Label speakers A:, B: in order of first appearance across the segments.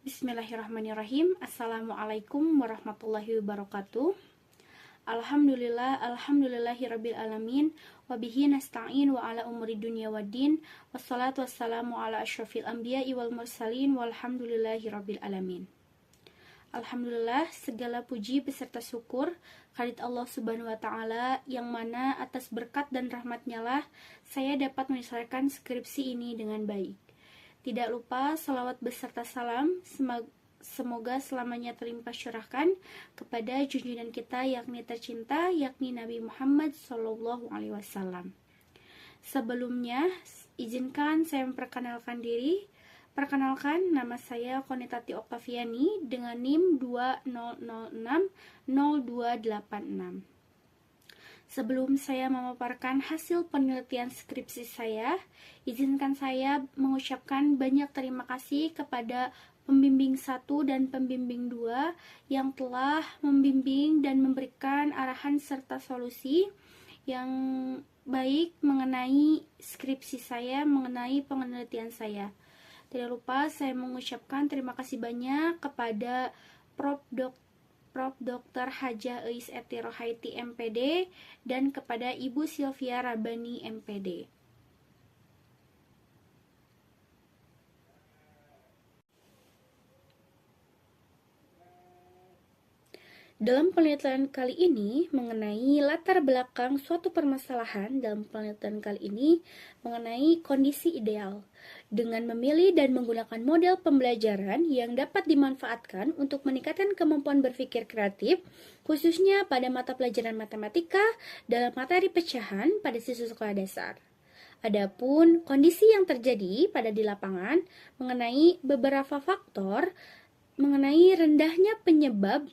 A: Bismillahirrahmanirrahim. Assalamualaikum warahmatullahi wabarakatuh. Alhamdulillahirabbil alamin wa bihi nasta'in wa ala umuri dunya waddin wassalatu wassalamu ala asyrafil anbiya'i wal mursalin walhamdulillahirabbil alamin. Alhamdulillah, segala puji beserta syukur kehadirat Allah Subhanahu wa taala yang mana atas berkat dan rahmatnya lah saya dapat menyelesaikan skripsi ini dengan baik. Tidak lupa salawat beserta salam semoga selamanya terlimpah curahkan kepada junjungan kita yakni tercinta yakni Nabi Muhammad SAW. Sebelumnya izinkan saya memperkenalkan diri. Perkenalkan, nama saya Konitati Oktaviani dengan NIM 20060286. Sebelum saya memaparkan hasil penelitian skripsi saya, izinkan saya mengucapkan banyak terima kasih kepada pembimbing 1 dan pembimbing 2 yang telah membimbing dan memberikan arahan serta solusi yang baik mengenai skripsi saya, mengenai penelitian saya. Tidak lupa saya mengucapkan terima kasih banyak kepada Prof. Dr. Hajah Eis Eti Rohaiti MPD dan kepada Ibu Sylvia Rabani MPD. Dalam penelitian kali ini mengenai latar belakang suatu permasalahan, dalam penelitian kali ini mengenai kondisi ideal dengan memilih dan menggunakan model pembelajaran yang dapat dimanfaatkan untuk meningkatkan kemampuan berpikir kreatif, khususnya pada mata pelajaran matematika dalam materi pecahan pada siswa sekolah dasar. Adapun kondisi yang terjadi pada di lapangan mengenai beberapa faktor mengenai rendahnya penyebab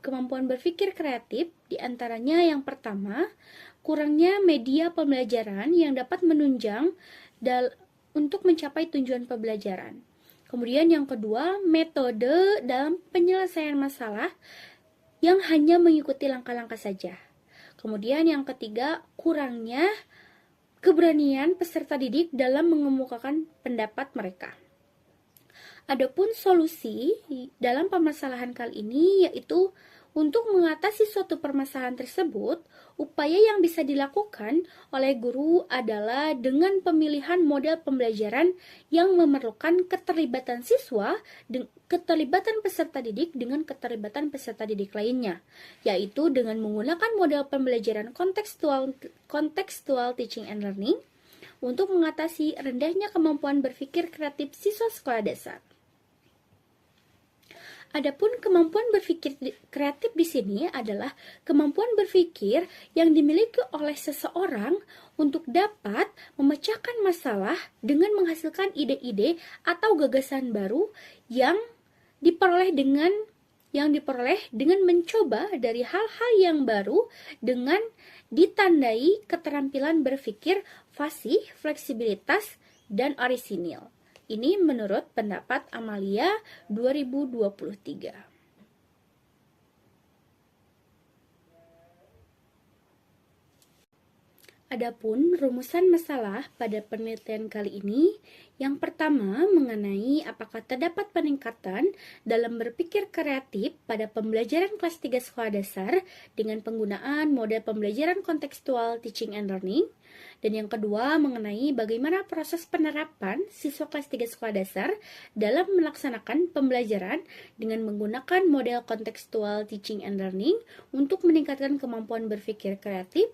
A: kemampuan berpikir kreatif, diantaranya yang pertama, kurangnya media pembelajaran yang dapat menunjang untuk mencapai tujuan pembelajaran. Kemudian yang kedua, metode dalam penyelesaian masalah yang hanya mengikuti langkah-langkah saja. Kemudian yang ketiga, kurangnya keberanian peserta didik dalam mengemukakan pendapat mereka. Adapun solusi dalam permasalahan kali ini yaitu untuk mengatasi suatu permasalahan tersebut, upaya yang bisa dilakukan oleh guru adalah dengan pemilihan model pembelajaran yang memerlukan keterlibatan siswa, keterlibatan peserta didik dengan keterlibatan peserta didik lainnya, yaitu dengan menggunakan model pembelajaran contextual teaching and learning untuk mengatasi rendahnya kemampuan berpikir kreatif siswa sekolah dasar. Adapun kemampuan berpikir kreatif di sini adalah kemampuan berpikir yang dimiliki oleh seseorang untuk dapat memecahkan masalah dengan menghasilkan ide-ide atau gagasan baru yang diperoleh dengan mencoba dari hal-hal yang baru dengan ditandai keterampilan berpikir fasih, fleksibilitas, dan orisinil. Ini menurut pendapat Amalia 2023. Adapun rumusan masalah pada penelitian kali ini, yang pertama mengenai apakah terdapat peningkatan dalam berpikir kreatif pada pembelajaran kelas 3 sekolah dasar dengan penggunaan model pembelajaran kontekstual teaching and learning. Dan yang kedua mengenai bagaimana proses penerapan siswa kelas 3 sekolah dasar dalam melaksanakan pembelajaran dengan menggunakan model kontekstual teaching and learning untuk meningkatkan kemampuan berpikir kreatif.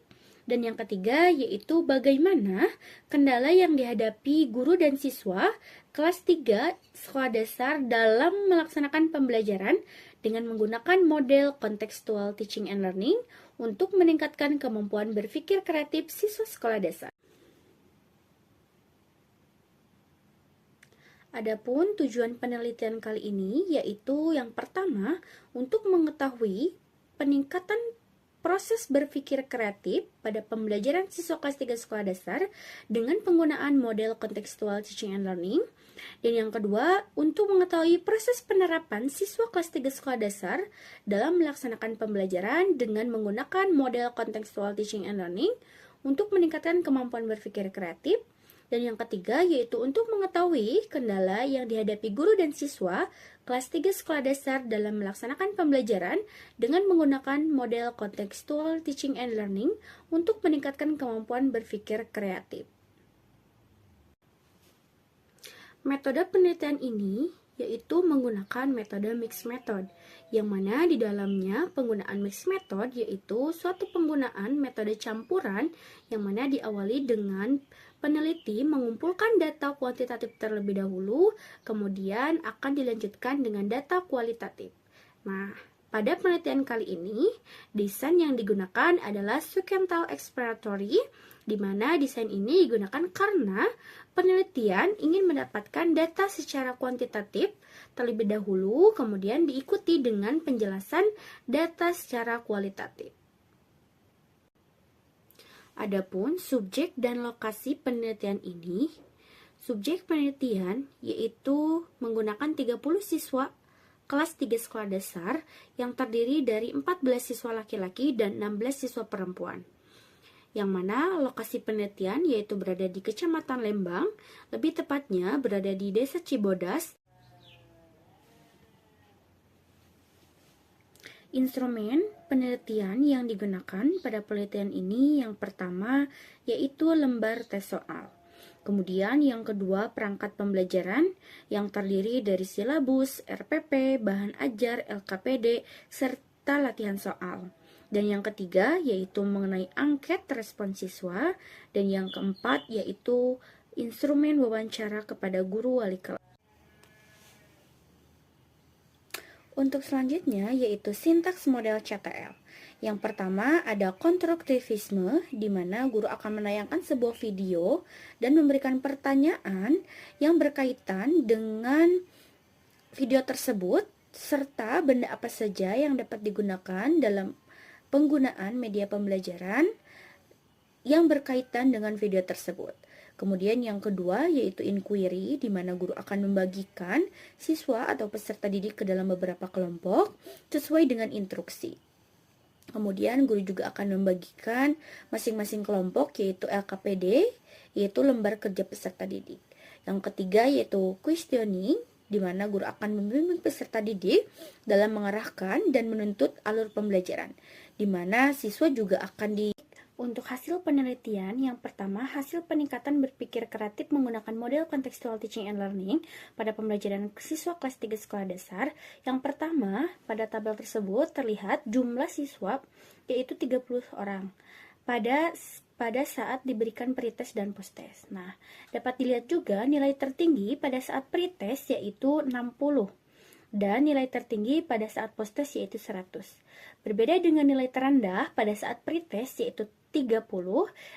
A: Dan yang ketiga yaitu bagaimana kendala yang dihadapi guru dan siswa kelas 3 sekolah dasar dalam melaksanakan pembelajaran dengan menggunakan model contextual teaching and learning untuk meningkatkan kemampuan berpikir kreatif siswa sekolah dasar. Adapun tujuan penelitian kali ini yaitu yang pertama untuk mengetahui peningkatan proses berpikir kreatif pada pembelajaran siswa kelas 3 sekolah dasar dengan penggunaan model contextual teaching and learning. Dan yang kedua, untuk mengetahui proses penerapan siswa kelas 3 sekolah dasar dalam melaksanakan pembelajaran dengan menggunakan model contextual teaching and learning untuk meningkatkan kemampuan berpikir kreatif. Dan yang ketiga yaitu untuk mengetahui kendala yang dihadapi guru dan siswa kelas 3 sekolah dasar dalam melaksanakan pembelajaran dengan menggunakan model contextual teaching and learning untuk meningkatkan kemampuan berpikir kreatif. Metode penelitian ini yaitu menggunakan metode mixed method, yang mana di dalamnya penggunaan mixed method yaitu suatu penggunaan metode campuran yang mana diawali dengan peneliti mengumpulkan data kuantitatif terlebih dahulu, kemudian akan dilanjutkan dengan data kualitatif. Nah, pada penelitian kali ini, desain yang digunakan adalah sequential exploratory, di mana desain ini digunakan karena penelitian ingin mendapatkan data secara kuantitatif terlebih dahulu, kemudian diikuti dengan penjelasan data secara kualitatif. Adapun subjek dan lokasi penelitian ini, subjek penelitian yaitu menggunakan 30 siswa kelas 3 sekolah dasar yang terdiri dari 14 siswa laki-laki dan 16 siswa perempuan. Yang mana lokasi penelitian yaitu berada di Kecamatan Lembang, lebih tepatnya berada di Desa Cibodas. Instrumen penelitian yang digunakan pada penelitian ini yang pertama yaitu lembar tes soal. Kemudian yang kedua perangkat pembelajaran yang terdiri dari silabus, RPP, bahan ajar, LKPD, serta latihan soal. Dan yang ketiga yaitu mengenai angket respon siswa. Dan yang keempat yaitu instrumen wawancara kepada guru wali kelas. Untuk selanjutnya yaitu sintaks model CTL. Yang pertama ada konstruktivisme, di mana guru akan menayangkan sebuah video dan memberikan pertanyaan yang berkaitan dengan video tersebut, serta benda apa saja yang dapat digunakan dalam penggunaan media pembelajaran yang berkaitan dengan video tersebut. Kemudian yang kedua yaitu inquiry, di mana guru akan membagikan siswa atau peserta didik ke dalam beberapa kelompok sesuai dengan instruksi. Kemudian guru juga akan membagikan masing-masing kelompok yaitu LKPD, yaitu lembar kerja peserta didik. Yang ketiga yaitu questioning, di mana guru akan membimbing peserta didik dalam mengarahkan dan menuntut alur pembelajaran, di mana siswa juga akan Untuk hasil penelitian, yang pertama, hasil peningkatan berpikir kreatif menggunakan model contextual teaching and learning pada pembelajaran siswa kelas 3 sekolah dasar. Yang pertama, pada tabel tersebut terlihat jumlah siswa yaitu 30 orang pada saat diberikan pretest dan posttest. Nah, dapat dilihat juga nilai tertinggi pada saat pretest yaitu 60. Dan nilai tertinggi pada saat posttest yaitu 100. Berbeda dengan nilai terendah pada saat pretest yaitu 30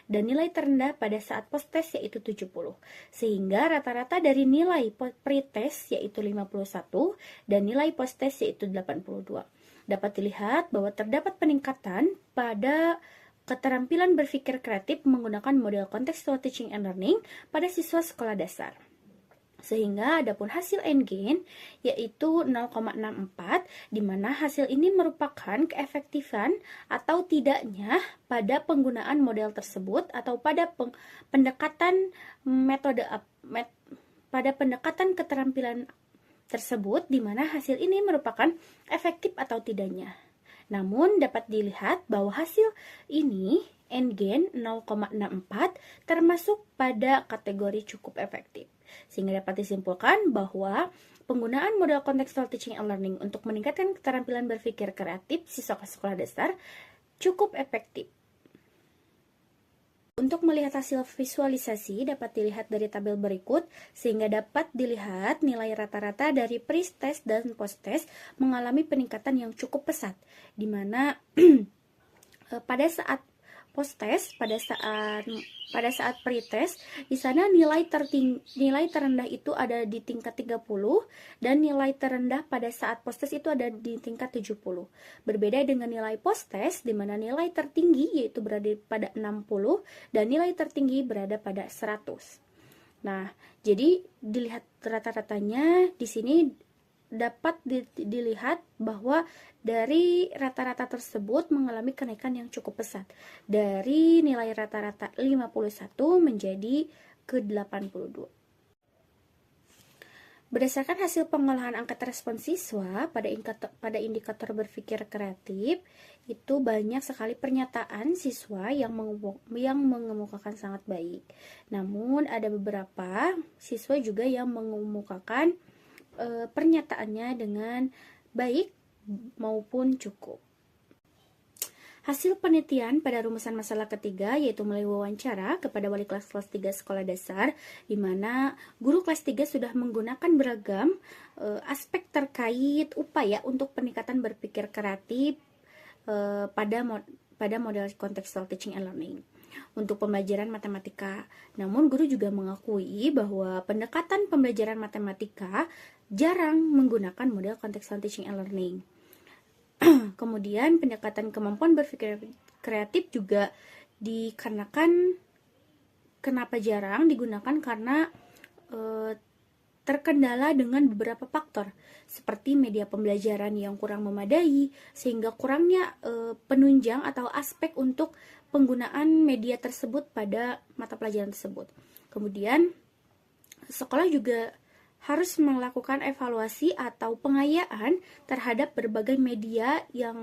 A: dan nilai terendah pada saat posttest yaitu 70. Sehingga rata-rata dari nilai pretest yaitu 51 dan nilai posttest yaitu 82. Dapat dilihat bahwa terdapat peningkatan pada keterampilan berpikir kreatif menggunakan model contextual teaching and learning pada siswa sekolah dasar. Sehingga adapun hasil endgain yaitu 0,64, di mana hasil ini merupakan keefektifan atau tidaknya pada penggunaan model tersebut atau pada pendekatan pada pendekatan keterampilan tersebut, di mana hasil ini merupakan efektif atau tidaknya. Namun dapat dilihat bahwa hasil ini endgain 0,64 termasuk pada kategori cukup efektif. Sehingga dapat disimpulkan bahwa penggunaan model contextual teaching and learning untuk meningkatkan keterampilan berpikir kreatif siswa sekolah dasar cukup efektif. Untuk melihat hasil visualisasi dapat dilihat dari tabel berikut, sehingga dapat dilihat nilai rata-rata dari pre-test dan post-test mengalami peningkatan yang cukup pesat, di mana pada saat post-test, pada saat pre-test, di sana nilai terendah itu ada di tingkat 30 dan nilai terendah pada saat post-test itu ada di tingkat 70. Berbeda dengan nilai post-test, di mana nilai tertinggi yaitu berada pada 60 dan nilai tertinggi berada pada 100. Nah, jadi dilihat rata-ratanya di sini dapat dilihat bahwa dari rata-rata tersebut mengalami kenaikan yang cukup pesat. Dari nilai rata-rata 51 menjadi ke-82. Berdasarkan hasil pengolahan angkat respons siswa pada indikator berpikir kreatif, itu banyak sekali pernyataan siswa yang mengemukakan sangat baik. Namun ada beberapa siswa juga yang mengemukakan pernyataannya dengan baik maupun cukup. Hasil penelitian pada rumusan masalah ketiga yaitu melalui wawancara kepada wali kelas 3 sekolah dasar, di mana guru kelas 3 sudah menggunakan beragam aspek terkait upaya untuk peningkatan berpikir kreatif pada model contextual teaching and learning untuk pembelajaran matematika. Namun guru juga mengakui bahwa pendekatan pembelajaran matematika jarang menggunakan model contextual teaching and learning. Kemudian pendekatan kemampuan berpikir kreatif juga dikarenakan kenapa jarang digunakan karena terkendala dengan beberapa faktor seperti media pembelajaran yang kurang memadai sehingga kurangnya penunjang atau aspek untuk penggunaan media tersebut pada mata pelajaran tersebut. Kemudian sekolah juga harus melakukan evaluasi atau pengayaan terhadap berbagai media yang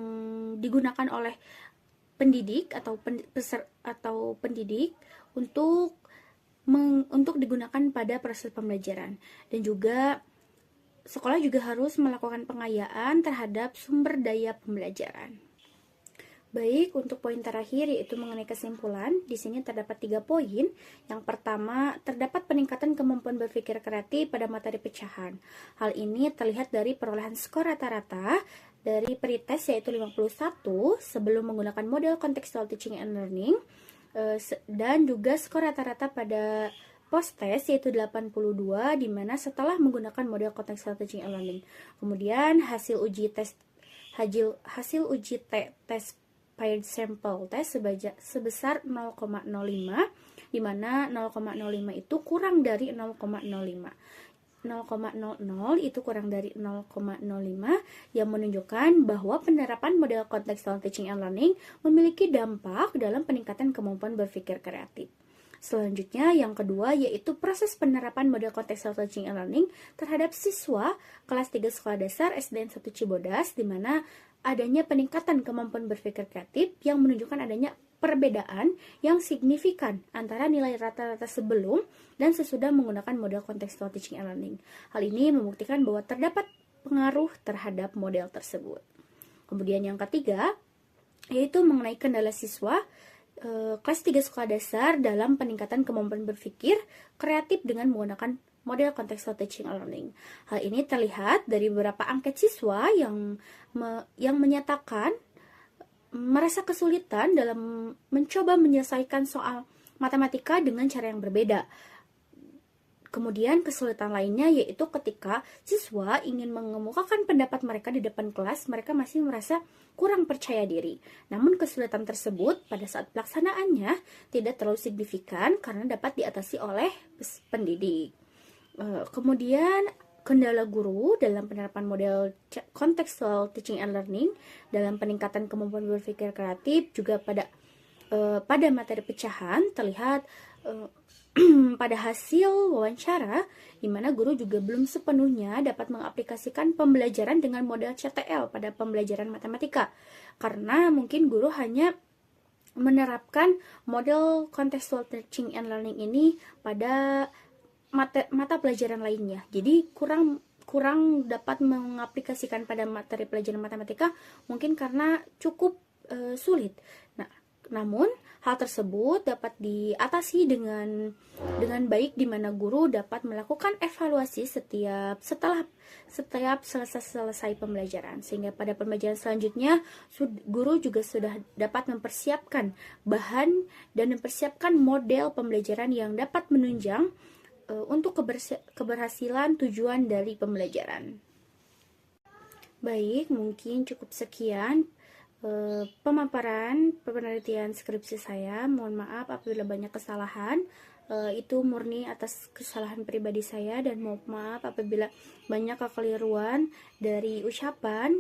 A: digunakan oleh pendidik atau pendidik untuk digunakan pada proses pembelajaran. Dan juga sekolah juga harus melakukan pengayaan terhadap sumber daya pembelajaran. Baik, untuk poin terakhir yaitu mengenai kesimpulan, di sini terdapat 3 poin. Yang pertama, terdapat peningkatan kemampuan berpikir kreatif pada materi pecahan. Hal ini terlihat dari perolehan skor rata-rata dari pretest yaitu 51 sebelum menggunakan model contextual teaching and learning, dan juga skor rata-rata pada post-test yaitu 82 di mana setelah menggunakan model contextual teaching and learning. Kemudian hasil uji tes paired sample test sebesar 0,05, di mana 0,05 itu kurang dari 0,05. 0,00 itu kurang dari 0,05 yang menunjukkan bahwa penerapan model contextual teaching and learning memiliki dampak dalam peningkatan kemampuan berpikir kreatif. Selanjutnya, yang kedua yaitu proses penerapan model contextual teaching and learning terhadap siswa kelas 3 sekolah dasar SDN 1 Cibodas, di mana adanya peningkatan kemampuan berpikir kreatif yang menunjukkan adanya perbedaan yang signifikan antara nilai rata-rata sebelum dan sesudah menggunakan model contextual teaching and learning. Hal ini membuktikan bahwa terdapat pengaruh terhadap model tersebut. Kemudian yang ketiga yaitu mengenai kendala siswa kelas 3 sekolah dasar dalam peningkatan kemampuan berpikir kreatif dengan menggunakan model contextual teaching and learning. Hal ini terlihat dari beberapa angket siswa yang menyatakan merasa kesulitan dalam mencoba menyelesaikan soal matematika dengan cara yang berbeda. Kemudian kesulitan lainnya yaitu ketika siswa ingin mengemukakan pendapat mereka di depan kelas, mereka masih merasa kurang percaya diri. Namun kesulitan tersebut pada saat pelaksanaannya tidak terlalu signifikan karena dapat diatasi oleh pendidik. Kemudian kendala guru dalam penerapan model contextual teaching and learning dalam peningkatan kemampuan berpikir kreatif juga pada materi pecahan terlihat pada hasil wawancara, di mana guru juga belum sepenuhnya dapat mengaplikasikan pembelajaran dengan model CTL pada pembelajaran matematika, karena mungkin guru hanya menerapkan model contextual teaching and learning ini pada mata pelajaran lainnya. Jadi kurang dapat mengaplikasikan pada materi pelajaran matematika, mungkin karena cukup sulit. Namun hal tersebut dapat diatasi dengan baik, di mana guru dapat melakukan evaluasi setelah selesai pembelajaran, sehingga pada pembelajaran selanjutnya guru juga sudah dapat mempersiapkan bahan dan mempersiapkan model pembelajaran yang dapat menunjang untuk keberhasilan tujuan dari pembelajaran. Baik, mungkin cukup sekian pemaparan penelitian skripsi saya. Mohon maaf apabila banyak kesalahan, itu murni atas kesalahan pribadi saya, dan mohon maaf apabila banyak kekeliruan dari ucapan.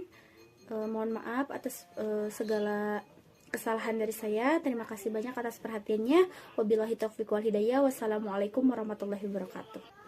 A: Mohon maaf atas segala kesalahan dari saya. Terima kasih banyak atas perhatiannya. Wabillahi taufiq wal hidayah. Wassalamualaikum warahmatullahi wabarakatuh.